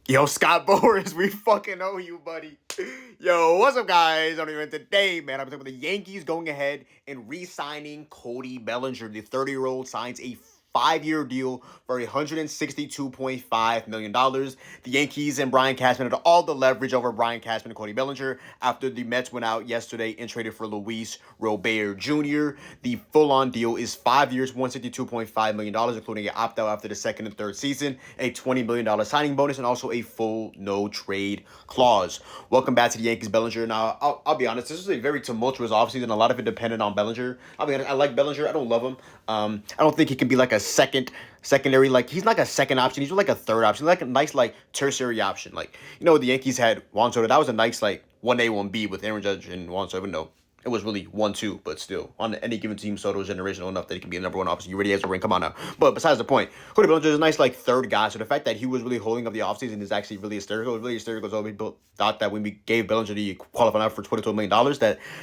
Yo, Scott Boris, we fucking owe you, buddy. Yo, what's up, guys? I'm even today, man. I'm talking about the Yankees going ahead and re-signing Cody Bellinger. The 30-year-old signs a 5-year deal for $162.5 million. The Yankees and Brian Cashman had all the leverage over Brian Cashman and Cody Bellinger after the Mets went out yesterday and traded for Luis Robert Jr. The full-on deal is 5 years, $162.5 million, including an opt-out after the second and third season, a $20 million signing bonus, and also a full no-trade clause. Welcome back to the Yankees, Bellinger. Now, I'll be honest, this was a very tumultuous offseason. A lot of it depended on Bellinger. I'll be honest, I like Bellinger. I don't love him. I don't think he can be like a secondary, like he's like a second option. He's like a third option, like a nice like tertiary option. Like, the Yankees had Juan Soto. That was a nice like 1A, 1B with Aaron Judge and Juan Soto. No, it was really 1-2, but still on any given team, Soto is generational enough that he can be a number one option. You already has a ring. Come on now. But besides the point, Cody Bellinger is a nice like third guy. So the fact that he was really holding up the offseason is actually really hysterical. It was really hysterical. So people thought that when we gave Bellinger the qualifying out for $22 million,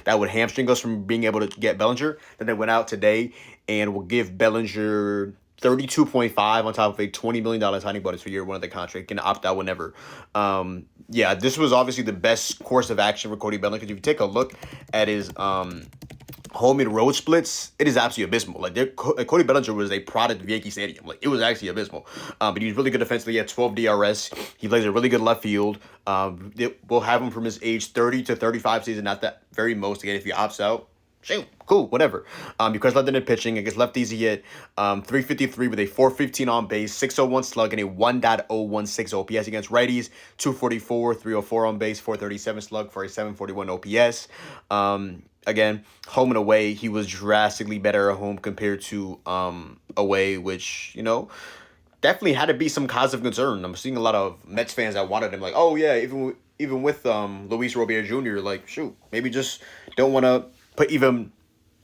that would hamstring us from being able to get Bellinger. Then they went out today and will give Bellinger 32.5 on top of a $20 million signing bonus for year one of the contract. Can opt out whenever. Yeah, this was obviously the best course of action for Cody Bellinger. Because if you take a look at his home and road splits, it is absolutely abysmal. Like Cody Bellinger was a product of Yankee Stadium. Like it was actually abysmal. But he was really good defensively. He had 12 DRS. He plays a really good left field. We'll have him from his age 30 to 35 season, not that very most. Again, if he opts out, shoot, cool, whatever. Because left-handed pitching, against lefties he hit 353 with a 415 on base, 601 slug, and a 1.016 OPS. Against righties, 244, 304 on base, 437 slug for a 741 OPS. Again, home and away, he was drastically better at home compared to away, which, definitely had to be some cause of concern. I'm seeing a lot of Mets fans that wanted him, like, oh yeah, even with Luis Robert Jr., like, shoot, maybe just don't want to put even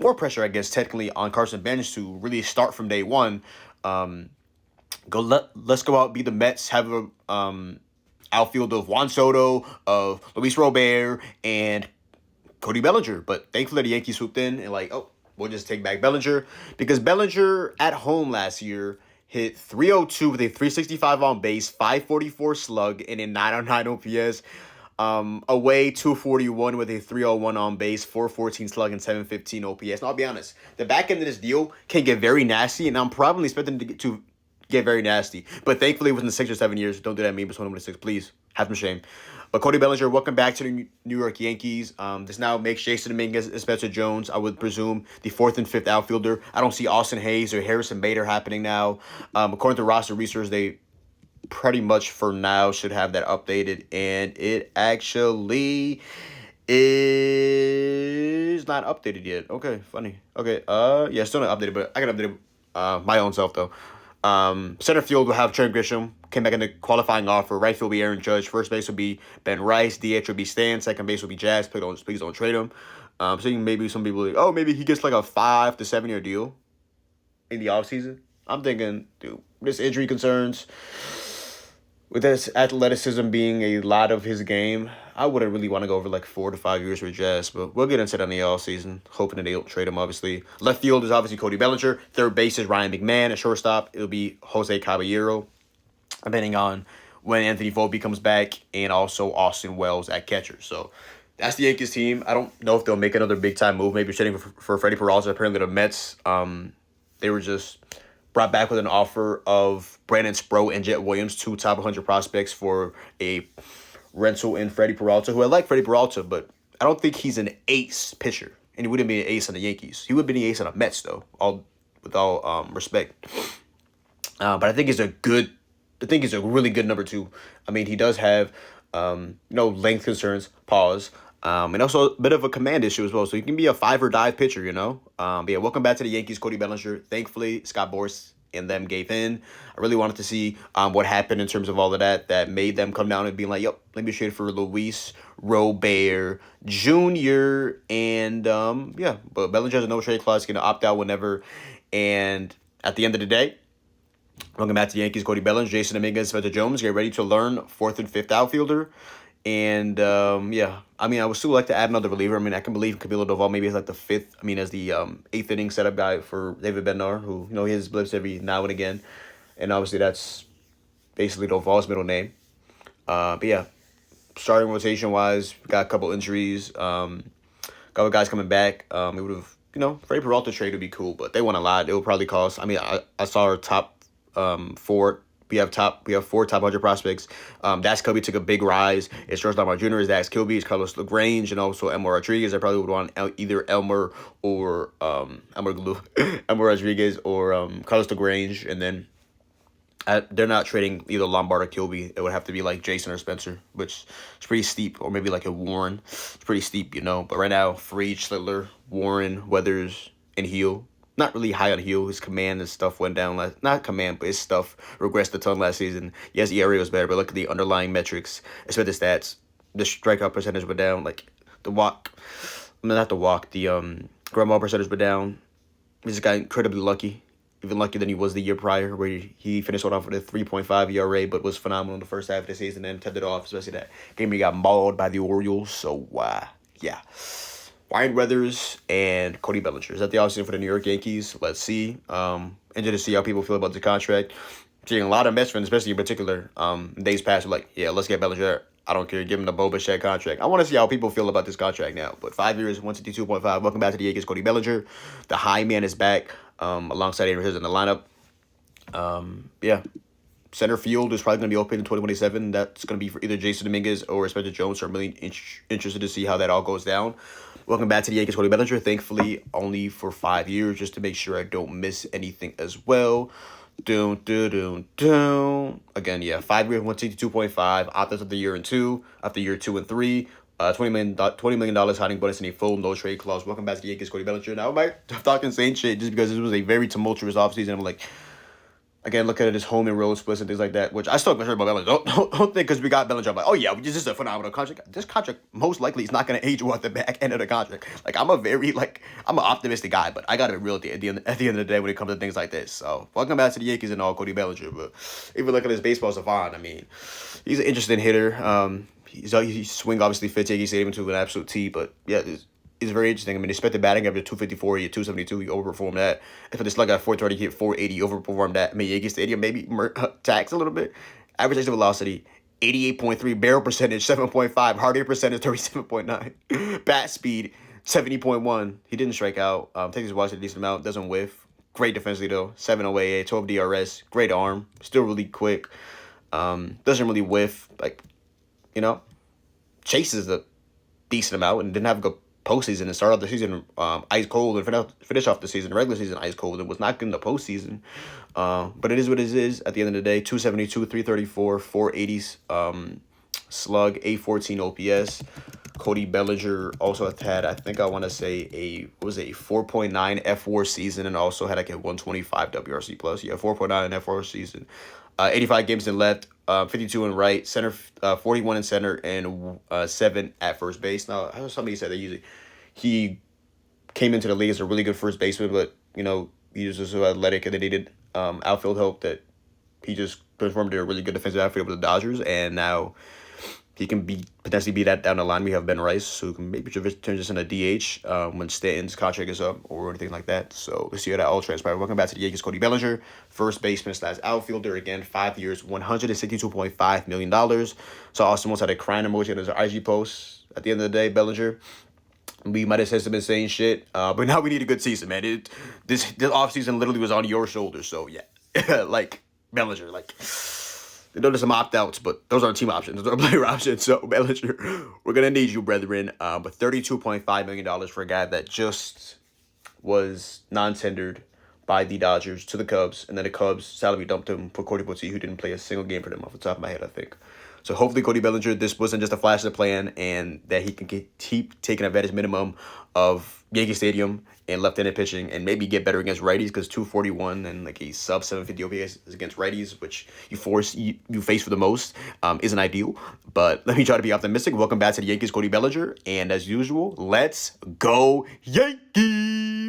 more pressure, I guess, technically on Carson Bench to really start from day one. Let's go out, be the Mets, have a outfield of Juan Soto, of Luis Robert, and Cody Bellinger. But thankfully the Yankees swooped in and like, oh, we'll just take back Bellinger. Because Bellinger at home last year hit 302 with a 365 on base, 544 slug, and a 909 OPS. Away 241 with a 301 on base, 414 slug, and 715 OPS. Now, I'll be honest, the back end of this deal can get very nasty, and I'm probably expecting to get very nasty. But thankfully, within the 6 or 7 years, don't do that to me, but 26, please. Have some shame. But Cody Bellinger, welcome back to the New York Yankees. This now makes Jason Dominguez and Spencer Jones, I would presume, the fourth and fifth outfielder. I don't see Austin Hayes or Harrison Bader happening now. According to roster research, they pretty much for now should have that updated, and it actually is not updated yet. Okay, funny. Okay, yeah, still not updated, but I can update it my own self though. Center field will have Trent Grisham, came back in the qualifying offer. Right field will be Aaron Judge. First base will be Ben Rice. DH will be Stan. Second base will be Jazz. Please don't trade him. Seeing maybe some people like, oh, maybe he gets like a 5 to 7 year deal in the offseason. I'm thinking, dude, this injury concerns, with his athleticism being a lot of his game, I wouldn't really want to go over like 4 to 5 years with Jazz, but we'll get into that in the offseason, hoping that they don't trade him, obviously. Left field is obviously Cody Bellinger. Third base is Ryan McMahon. At shortstop, it'll be Jose Caballero, depending on when Anthony Volpe comes back, and also Austin Wells at catcher. So that's the Yankees team. I don't know if they'll make another big-time move, maybe trading for Freddie Peralta. Apparently the Mets, they were just brought back with an offer of Brandon Sproat and Jet Williams, 2 top 100 prospects for a rental in Freddie Peralta, who I like Freddie Peralta, but I don't think he's an ace pitcher. And he wouldn't be an ace on the Yankees. He would be an ace on the Mets, though, with all respect. But I think he's a really good number 2. I mean, he does have, length concerns, pause, and also a bit of a command issue as well. So he can be a 5 or dive pitcher, But yeah, welcome back to the Yankees, Cody Bellinger. Thankfully, Scott Boras and them gave in. I really wanted to see what happened in terms of all of that made them come down and be like, yep, let me trade for Luis Robert Jr. And yeah, but Bellinger has a no trade clause, going to opt out whenever. And at the end of the day, welcome back to the Yankees, Cody Bellinger, Jason Dominguez, Spencer Jones. Get ready to learn 4th and 5th outfielder. And yeah, I mean, I would still like to add another reliever. I mean, I can believe Camilo Doval maybe as like the 5th. I mean, as the 8th inning setup guy for David Bednar, who he has blips every now and again, and obviously that's basically Doval's middle name. But yeah, starting rotation wise, got a couple injuries. Couple guys coming back. It would have, Freddie Peralta trade would be cool, but they want a lot. It would probably cost. I mean, I saw our top four. We have four top 100 prospects. Dax Kilby took a big rise. It's George Lamar Jr. Is Dax Kilby. It's Carlos LaGrange and also Elmer Rodriguez. I probably would want either Elmer or Elmer Rodriguez or Carlos LaGrange, and then they're not trading either Lombard or Kilby. It would have to be like Jason or Spencer, which is pretty steep, or maybe like a Warren. It's pretty steep, But right now, Freed, Schlittler, Warren, Weathers, and Heel. Not really high on Heel. His command and stuff went down. Not command, but his stuff regressed a ton last season. Yes, ERA was better, but look at the underlying metrics, especially the stats. The strikeout percentage went down. Like the walk, not the walk. The ground ball percentage went down. He just got incredibly lucky. Even luckier than he was the year prior, where he finished off with a 3.5 ERA, but was phenomenal in the first half of the season and kept it off, especially that game he got mauled by the Orioles. So, yeah. Ryan Weathers and Cody Bellinger. Is that the offseason for the New York Yankees? Let's see. Interested to see how people feel about the contract. Seeing a lot of Mets fans, especially in particular, days past, were like, yeah, let's get Bellinger. I don't care. Give him the Boba Shed contract. I want to see how people feel about this contract now. But 5 years, 162.5. Welcome back to the Yankees, Cody Bellinger. The high man is back alongside Adrian Hughes in the lineup. Yeah. Center field is probably going to be open in 2027. That's going to be for either Jason Dominguez or Spencer Jones. So I'm really interested to see how that all goes down. Welcome back to the Yankees, Cody Bellinger. Thankfully, only for 5 years, just to make sure I don't miss anything as well. Again, yeah, 5 years, 162.5. Offense of the year and two. After year 2 and 3, $20 million signing bonus and a full no trade clause. Welcome back to the Yankees, Cody Bellinger. Now, I'm talking insane shit just because this was a very tumultuous offseason. I'm like, again, look at his home and road splits and things like that, which I still concerned about Bellinger. Don't think because we got Bellinger, I'm like, oh yeah, this is a phenomenal contract. This contract most likely is not going to age well at the back end of the contract. Like, I'm an optimistic guy, but I got to be real at the end of the day when it comes to things like this. So, welcome back to the Yankees and all, Cody Bellinger. But if you look at his baseball savant, I mean, he's an interesting hitter. His swing obviously fits Yankee Stadium to an absolute T, but yeah, it's very interesting. I mean, expected batting average 254, he had 272, he overperformed that. If the slug got 430, he hit 480, overperformed that. I mean, Yankee Stadium maybe tax a little bit. Average exit velocity, 88.3, barrel percentage, 7.5, hard hit percentage, 37.9, bat speed, 70.1. He didn't strike out. Takes his watch a decent amount, doesn't whiff. Great defensively, though. 7 OAA, 12 DRS, great arm, still really quick. Doesn't really whiff, chases a decent amount and didn't have a good postseason and started off the season ice cold and finish off the season, regular season ice cold, and was not good in the postseason. But it is what it is at the end of the day. 272, 334, 480s slug, 814 OPS. Cody Bellinger also had, I think I want to say, a 4.9 F4 season and also had like a 125 WRC plus. Yeah, 4.9 in F4 season. 85 games in left, 52 in right, center, 41 in center, and 7 at first base. Now, I know somebody said that he came into the league as a really good first baseman, but, he was just so athletic and they needed outfield help that he just performed a really good defensive outfield with the Dodgers, and now he can potentially be that down the line. We have Ben Rice, who can maybe turn this into DH when Stanton's contract is up or anything like that. So let's see how that all transpires. Welcome back to the Yankees, Cody Bellinger, first baseman / outfielder. Again, 5 years, $162.5 million. So Austin Woods had a crying emoji on his IG post. At the end of the day, Bellinger, we might have said some insane shit, but now we need a good season, man. This offseason literally was on your shoulders. So yeah, like Bellinger, like. There's some opt-outs, but those aren't team options. Those are player options. So, Bellinger, we're going to need you, brethren. But $32.5 million for a guy that just was non-tendered by the Dodgers to the Cubs. And then the Cubs salary dumped him for Cody Bellinger, who didn't play a single game for them off the top of my head, I think. So, hopefully, Cody Bellinger, this wasn't just a flash of the plan and that he can keep taking advantage minimum of Yankee Stadium and left-handed pitching and maybe get better against righties, because 241 and like a sub 750 OPS is against righties, which you face for the most, isn't ideal. But let me try to be optimistic. Welcome back to the Yankees, Cody Bellinger. And as usual, let's go Yankees!